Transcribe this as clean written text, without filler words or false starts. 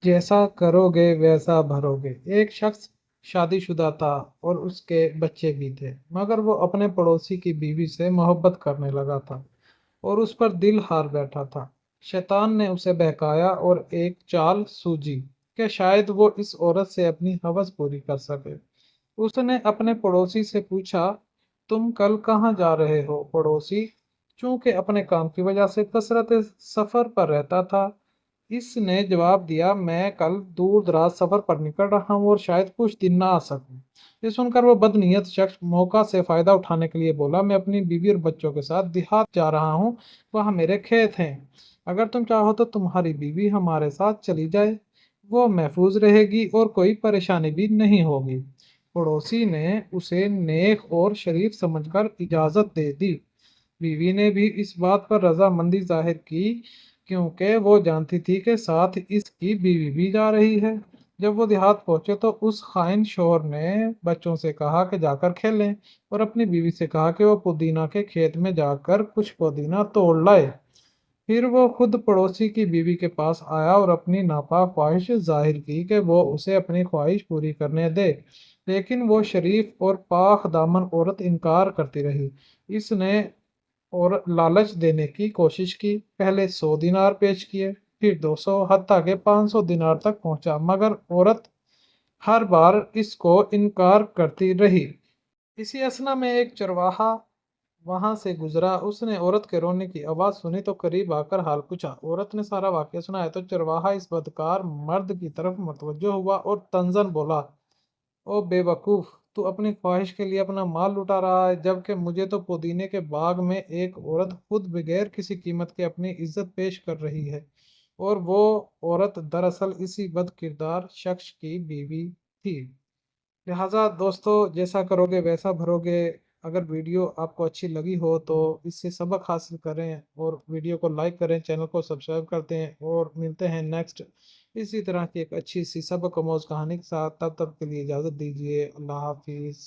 जैसा करोगे वैसा भरोगे। एक शख्स शादीशुदा था और उसके बच्चे भी थे, मगर वो अपने पड़ोसी की बीवी से मोहब्बत करने लगा था और उस पर दिल हार बैठा था। शैतान ने उसे बहकाया और एक चाल सूझी कि शायद वो इस औरत से अपनी हवस पूरी कर सके। उसने अपने पड़ोसी से पूछा, तुम कल कहाँ जा रहे हो? पड़ोसी, चूंकि अपने काम की वजह से कसरत सफर पर रहता था, इसने जवाब दिया, मैं कल दूर दराज सफर पर निकल रहा हूँ और शायद कुछ दिन ना आ सकूं। ये सुनकर वो बदनीयत शख्स मौका से फायदा उठाने के लिए बोला, मैं अपनी बीवी और बच्चों के साथ देहात जा रहा हूँ, वहाँ मेरे खेत हैं। अगर तुम चाहो तो तुम्हारी बीवी हमारे साथ चली जाए, वो महफूज रहेगी और कोई परेशानी भी नहीं होगी। पड़ोसी ने उसे नेक और शरीफ समझकर इजाजत दे दी। बीवी ने भी इस बात पर रजामंदी जाहिर की, क्योंकि वो जानती थी कि साथ इसकी बीवी भी जा रही है। जब वो देहात पहुंचे तो उस खाइन शोहर ने बच्चों से कहा कि जाकर खेलें और अपनी बीवी से कहा कि वो पुदीना के खेत में जाकर कुछ पुदीना तोड़ लाए। फिर वो खुद पड़ोसी की बीवी के पास आया और अपनी नापाक ख्वाहिश जाहिर की कि वो उसे अपनी ख्वाहिश पूरी करने दे, लेकिन वो शरीफ और पाक दामन औरत इनकार करती रही। इसने और लालच देने की कोशिश की। पहले 100 दिनार पेश किए, फिर 200, हत्ता के 500 दिनार तक पहुंचा, मगर औरत हर बार इसको इनकार करती रही। इसी असना में एक चरवाहा वहां से गुजरा। उसने औरत के रोने की आवाज सुनी तो करीब आकर हाल पूछा। औरत ने सारा वाकया सुनाया तो चरवाहा इस बदकार मर्द की तरफ मतवज्जो हुआ और तंजन बोला, ओ बेवकूफ, तू अपनी ख्वाहिश के लिए अपना माल लुटा रहा है, जबकि मुझे तो पुदीने के बाग में एक औरत खुद बगैर किसी कीमत के अपनी इज्जत पेश कर रही है, और वो औरत दरअसल इसी बद किरदार शख्स की बीवी थी। लिहाजा दोस्तों, जैसा करोगे वैसा भरोगे। अगर वीडियो आपको अच्छी लगी हो तो इससे सबक हासिल करें और वीडियो को लाइक करें, चैनल को सब्सक्राइब करते हैं, और मिलते हैं नेक्स्ट इसी तरह की एक अच्छी सी सबक आमोज कहानी के साथ। तब तक के लिए इजाज़त दीजिए। अल्लाह हाफिज़।